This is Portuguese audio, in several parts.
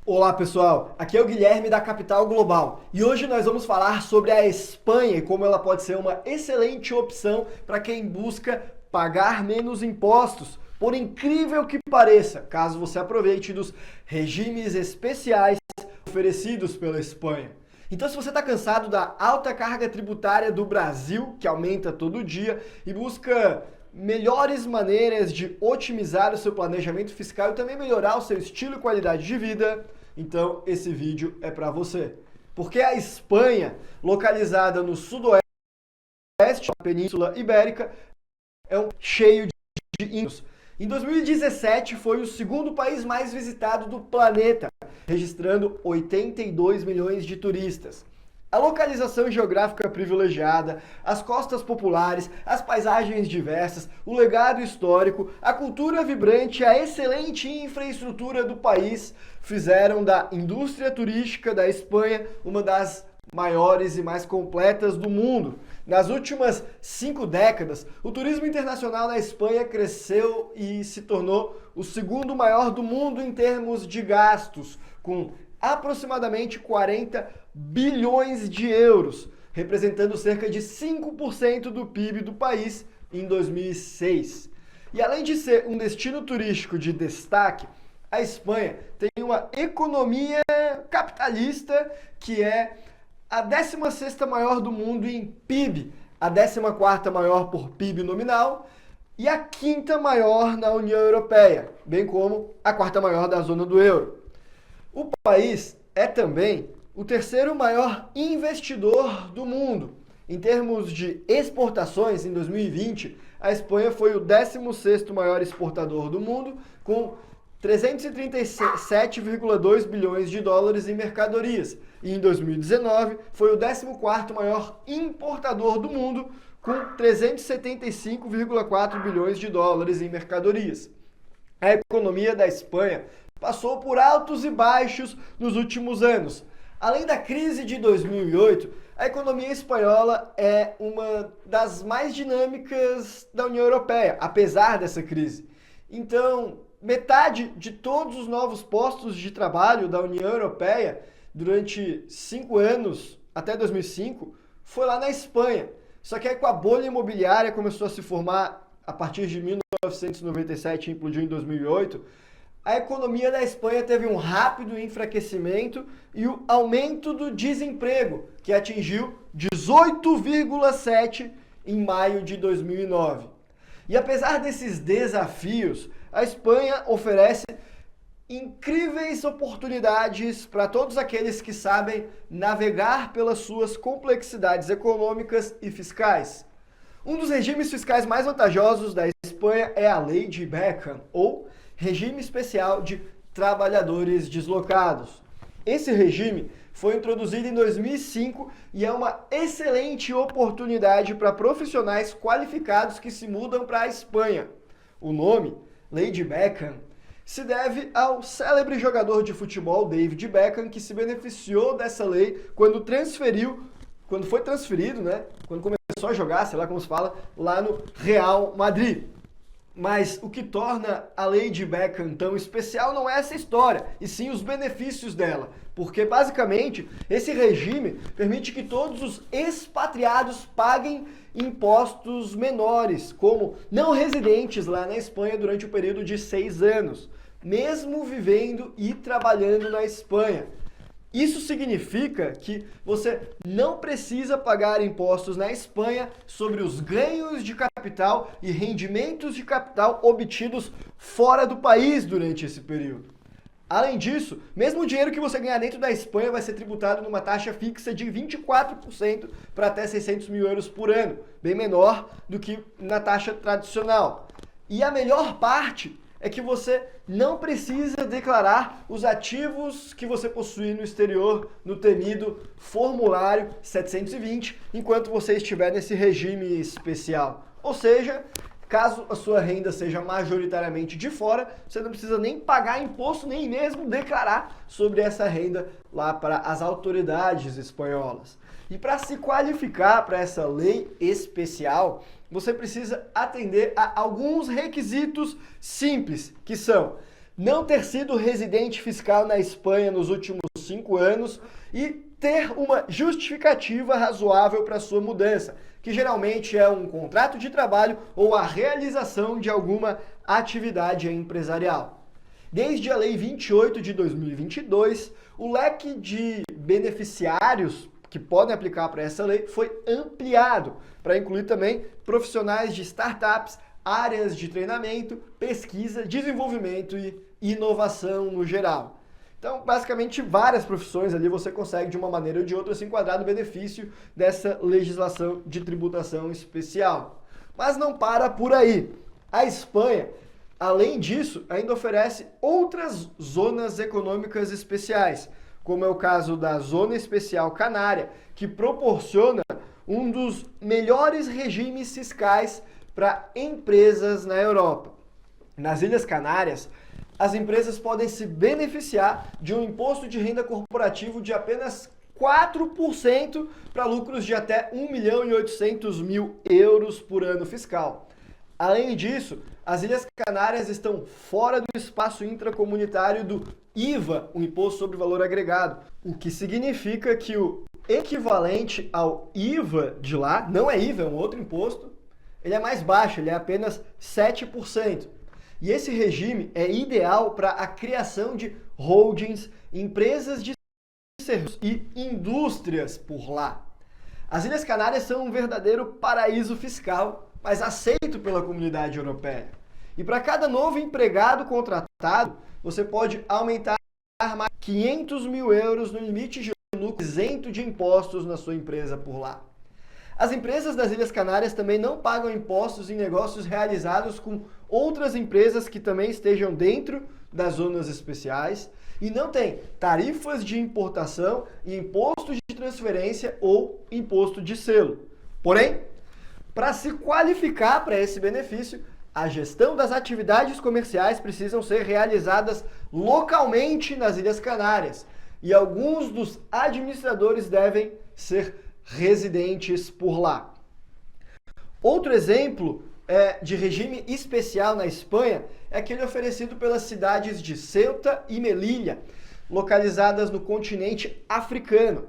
Olá pessoal, aqui é o Guilherme da Capital Global e hoje nós vamos falar sobre a Espanha e como ela pode ser uma excelente opção para quem busca pagar menos impostos, por incrível que pareça, caso você aproveite dos regimes especiais oferecidos pela Espanha. Então, se você está cansado da alta carga tributária do Brasil, que aumenta todo dia, e busca melhores maneiras de otimizar o seu planejamento fiscal e também melhorar o seu estilo e qualidade de vida, então esse vídeo é para você. Porque a Espanha, localizada no sudoeste da Península Ibérica, é cheio de índios. Em 2017 foi o segundo país mais visitado do planeta, registrando 82 milhões de turistas. A localização geográfica privilegiada, as costas populares, as paisagens diversas, o legado histórico, a cultura vibrante e a excelente infraestrutura do país fizeram da indústria turística da Espanha uma das maiores e mais completas do mundo. Nas últimas 5 décadas, o turismo internacional na Espanha cresceu e se tornou o segundo maior do mundo em termos de gastos, com aproximadamente 40 bilhões de euros, representando cerca de 5% do PIB do país em 2006. E além de ser um destino turístico de destaque, a Espanha tem uma economia capitalista que é a 16ª maior do mundo em PIB, a 14ª maior por PIB nominal e a 5ª maior na União Europeia, bem como a 4ª maior da zona do euro. O país é também o 3º maior investidor do mundo. Em termos de exportações, em 2020, a Espanha foi o 16º maior exportador do mundo, com 337,2 bilhões de dólares em mercadorias. E em 2019, foi o 14º maior importador do mundo, com 375,4 bilhões de dólares em mercadorias. A economia da Espanha passou por altos e baixos nos últimos anos. Além da crise de 2008, a economia espanhola é uma das mais dinâmicas da União Europeia, apesar dessa crise. Então, metade de todos os novos postos de trabalho da União Europeia durante 5 anos, até 2005, foi lá na Espanha. Só que aí com a bolha imobiliária começou a se formar a partir de 1997 e implodiu em 2008, a economia da Espanha teve um rápido enfraquecimento e o aumento do desemprego, que atingiu 18,7% em maio de 2009. E apesar desses desafios, a Espanha oferece incríveis oportunidades para todos aqueles que sabem navegar pelas suas complexidades econômicas e fiscais. Um dos regimes fiscais mais vantajosos da Espanha é a Lei de Beckham, ou Regime Especial de Trabalhadores Deslocados. Esse regime foi introduzido em 2005 e é uma excelente oportunidade para profissionais qualificados que se mudam para a Espanha. O nome, Lei de Beckham, se deve ao célebre jogador de futebol David Beckham, que se beneficiou dessa lei quando foi transferido, quando começou a jogar, sei lá como se fala, lá no Real Madrid. Mas o que torna a Lei de Beckham tão especial não é essa história, e sim os benefícios dela. Porque, basicamente, esse regime permite que todos os expatriados paguem impostos menores, como não residentes lá na Espanha durante o período de 6 anos, mesmo vivendo e trabalhando na Espanha. Isso significa que você não precisa pagar impostos na Espanha sobre os ganhos de capital e rendimentos de capital obtidos fora do país durante esse período. Além disso, mesmo o dinheiro que você ganhar dentro da Espanha vai ser tributado numa taxa fixa de 24% para até 600 mil euros por ano, bem menor do que na taxa tradicional. E a melhor parte é que você não precisa declarar os ativos que você possui no exterior no temido formulário 720, enquanto você estiver nesse regime especial. Ou seja, caso a sua renda seja majoritariamente de fora, você não precisa nem pagar imposto, nem mesmo declarar sobre essa renda lá para as autoridades espanholas. E para se qualificar para essa lei especial, você precisa atender a alguns requisitos simples, que são não ter sido residente fiscal na Espanha nos últimos 5 anos e ter uma justificativa razoável para sua mudança, que geralmente é um contrato de trabalho ou a realização de alguma atividade empresarial. Desde a Lei 28 de 2022, o leque de beneficiários que podem aplicar para essa lei foi ampliado para incluir também profissionais de startups, áreas de treinamento, pesquisa, desenvolvimento e inovação no geral. Então, basicamente, várias profissões ali você consegue, de uma maneira ou de outra, se enquadrar no benefício dessa legislação de tributação especial. Mas não para por aí. A Espanha, além disso, ainda oferece outras zonas econômicas especiais, como é o caso da Zona Especial Canária, que proporciona um dos melhores regimes fiscais para empresas na Europa. Nas Ilhas Canárias, as empresas podem se beneficiar de um imposto de renda corporativo de apenas 4% para lucros de até 1.800.000 euros por ano fiscal. Além disso, as Ilhas Canárias estão fora do espaço intracomunitário do IVA, o Imposto sobre Valor Agregado, o que significa que o equivalente ao IVA de lá, não é IVA, é um outro imposto, ele é mais baixo, ele é apenas 7%. E esse regime é ideal para a criação de holdings, empresas de serviços e indústrias por lá. As Ilhas Canárias são um verdadeiro paraíso fiscal, mas aceito pela comunidade europeia. E para cada novo empregado contratado, você pode aumentar mais 500 mil euros no limite de lucro isento de impostos na sua empresa por lá. As empresas das Ilhas Canárias também não pagam impostos em negócios realizados com outras empresas que também estejam dentro das zonas especiais e não tem tarifas de importação e imposto de transferência ou imposto de selo. Porém, para se qualificar para esse benefício, a gestão das atividades comerciais precisam ser realizadas localmente nas Ilhas Canárias e alguns dos administradores devem ser residentes por lá. Outro exemplo de regime especial na Espanha é aquele oferecido pelas cidades de Ceuta e Melilla, localizadas no continente africano.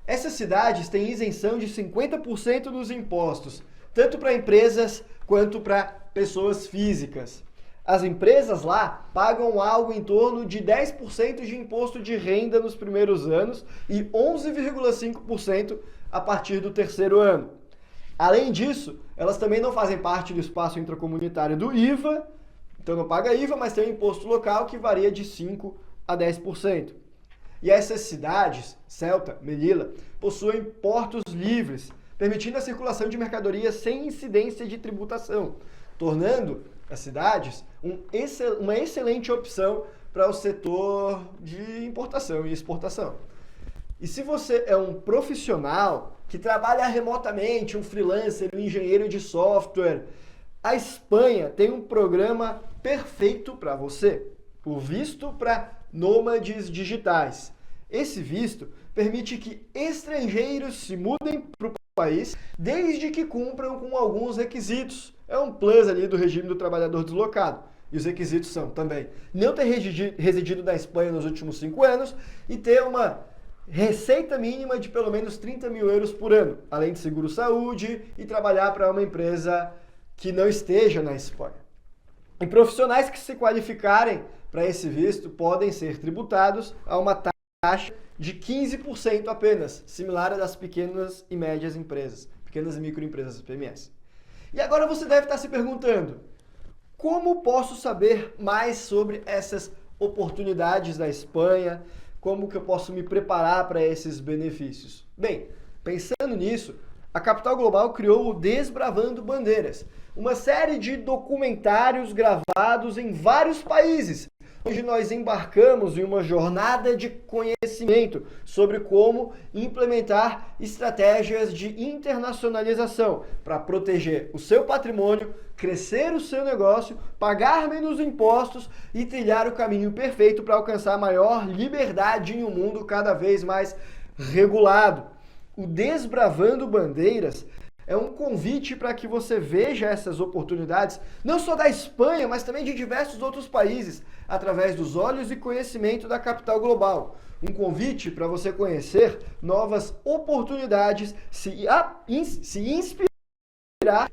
Essas cidades têm isenção de 50% dos impostos, tanto para empresas quanto para pessoas físicas. As empresas lá pagam algo em torno de 10% de imposto de renda nos primeiros anos e 11,5% a partir do terceiro ano. Além disso, elas também não fazem parte do espaço intracomunitário do IVA, então não paga IVA, mas tem um imposto local que varia de 5% a 10%. E essas cidades, Ceuta, Melilla, possuem portos livres, permitindo a circulação de mercadorias sem incidência de tributação, tornando as cidades uma excelente opção para o setor de importação e exportação. E se você é um profissional que trabalha remotamente, um freelancer, um engenheiro de software, a Espanha tem um programa perfeito para você, o visto para nômades digitais. Esse visto permite que estrangeiros se mudem para o país desde que cumpram com alguns requisitos. É um plus ali do regime do trabalhador deslocado. E os requisitos são também não ter residido na Espanha nos últimos 5 anos e ter uma receita mínima de pelo menos 30 mil euros por ano, além de seguro-saúde e trabalhar para uma empresa que não esteja na Espanha. E profissionais que se qualificarem para esse visto podem ser tributados a uma taxa de 15% apenas, similar à das pequenas e médias empresas, pequenas e microempresas, PMS. E agora você deve estar se perguntando, como posso saber mais sobre essas oportunidades da Espanha? Como que eu posso me preparar para esses benefícios? Bem, pensando nisso, a Capital Global criou o Desbravando Bandeiras, uma série de documentários gravados em vários países, onde nós embarcamos em uma jornada de conhecimento sobre como implementar estratégias de internacionalização para proteger o seu patrimônio, crescer o seu negócio, pagar menos impostos e trilhar o caminho perfeito para alcançar maior liberdade em um mundo cada vez mais regulado. O Desbravando Bandeiras é um convite para que você veja essas oportunidades, não só da Espanha, mas também de diversos outros países, através dos olhos e conhecimento da capital global. Um convite para você conhecer novas oportunidades, se inspirar,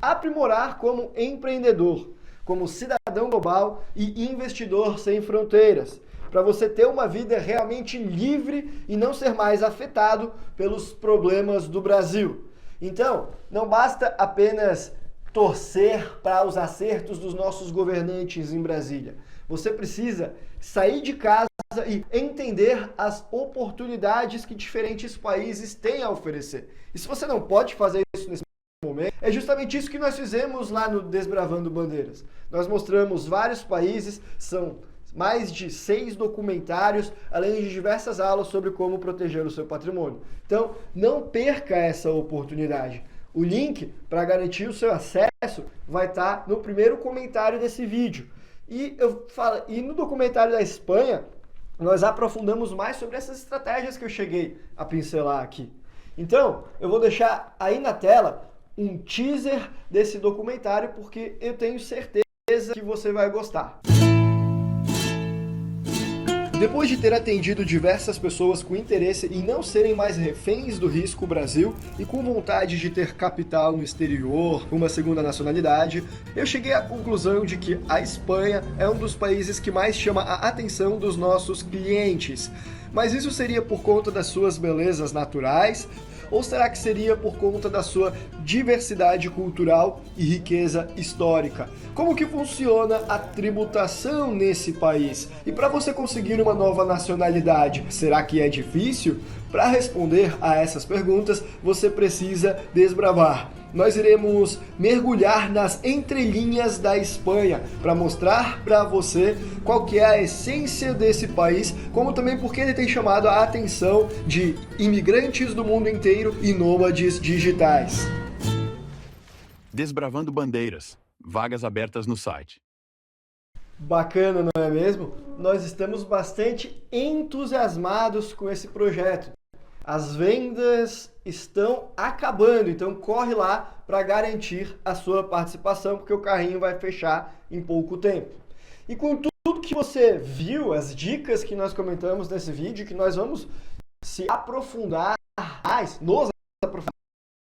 aprimorar como empreendedor, como cidadão global e investidor sem fronteiras, para você ter uma vida realmente livre e não ser mais afetado pelos problemas do Brasil. Então, não basta apenas torcer para os acertos dos nossos governantes em Brasília. Você precisa sair de casa e entender as oportunidades que diferentes países têm a oferecer. E se você não pode fazer isso nesse momento, é justamente isso que nós fizemos lá no Desbravando Bandeiras. Nós mostramos vários países, são mais de 6 documentários, além de diversas aulas sobre como proteger o seu patrimônio. Então, não perca essa oportunidade. O link para garantir o seu acesso vai estar no primeiro comentário desse vídeo. E no documentário da Espanha, nós aprofundamos mais sobre essas estratégias que eu cheguei a pincelar aqui. Então, eu vou deixar aí na tela um teaser desse documentário, porque eu tenho certeza que você vai gostar. Depois de ter atendido diversas pessoas com interesse em não serem mais reféns do risco Brasil e com vontade de ter capital no exterior, uma segunda nacionalidade, eu cheguei à conclusão de que a Espanha é um dos países que mais chama a atenção dos nossos clientes. Mas isso seria por conta das suas belezas naturais? Ou será que seria por conta da sua diversidade cultural e riqueza histórica? Como que funciona a tributação nesse país? E para você conseguir uma nova nacionalidade, será que é difícil? Para responder a essas perguntas, você precisa desbravar. Nós iremos mergulhar nas entrelinhas da Espanha para mostrar para você qual que é a essência desse país, como também porque ele tem chamado a atenção de imigrantes do mundo inteiro e nômades digitais. Desbravando Bandeiras. Vagas abertas no site. Bacana, não é mesmo? Nós estamos bastante entusiasmados com esse projeto. As vendas estão acabando, então corre lá para garantir a sua participação, porque o carrinho vai fechar em pouco tempo. E com tudo que você viu, as dicas que nós comentamos nesse vídeo, que nós vamos se aprofundar mais, nos aprofundar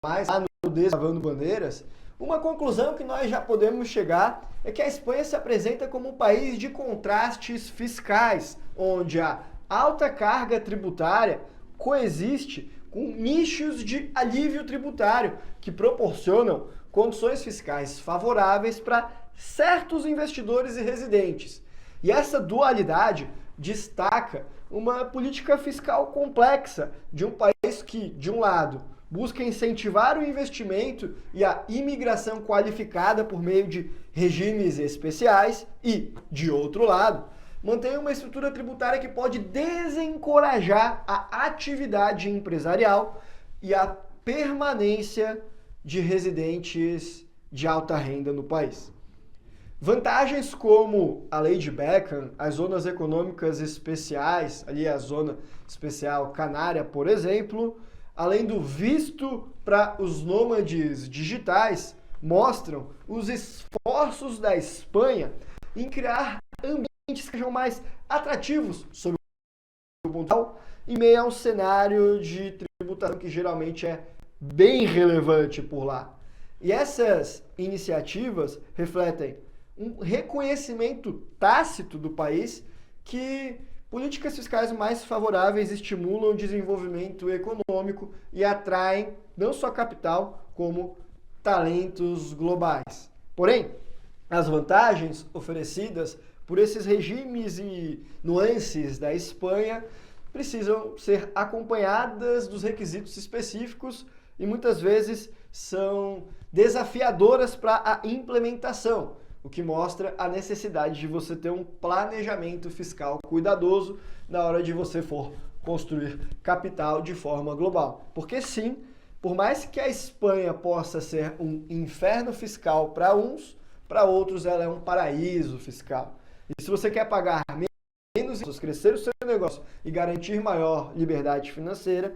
mais lá no Desbravando Bandeiras, uma conclusão que nós já podemos chegar é que a Espanha se apresenta como um país de contrastes fiscais, onde a alta carga tributária coexiste com nichos de alívio tributário que proporcionam condições fiscais favoráveis para certos investidores e residentes. E essa dualidade destaca uma política fiscal complexa de um país que, de um lado, busca incentivar o investimento e a imigração qualificada por meio de regimes especiais e, de outro lado, mantém uma estrutura tributária que pode desencorajar a atividade empresarial e a permanência de residentes de alta renda no país. Vantagens como a lei de Beckham, as zonas econômicas especiais, ali a zona especial canária, por exemplo, além do visto para os nômades digitais, mostram os esforços da Espanha em criar ambientes que sejam mais atrativos sobre o ponto em meio a um cenário de tributação que geralmente é bem relevante por lá. E essas iniciativas refletem um reconhecimento tácito do país que políticas fiscais mais favoráveis estimulam o desenvolvimento econômico e atraem não só capital, como talentos globais. Porém, as vantagens oferecidas por esses regimes e nuances da Espanha precisam ser acompanhadas dos requisitos específicos e muitas vezes são desafiadoras para a implementação, o que mostra a necessidade de você ter um planejamento fiscal cuidadoso na hora de você for construir capital de forma global. Porque sim, por mais que a Espanha possa ser um inferno fiscal para uns, para outros ela é um paraíso fiscal. E se você quer pagar menos impostos, crescer o seu negócio e garantir maior liberdade financeira,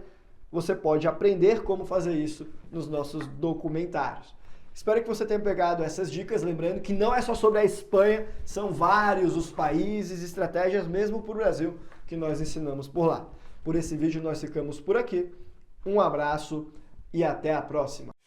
você pode aprender como fazer isso nos nossos documentários. Espero que você tenha pegado essas dicas, lembrando que não é só sobre a Espanha, são vários os países, estratégias mesmo para o Brasil que nós ensinamos por lá. Por esse vídeo nós ficamos por aqui. Um abraço e até a próxima!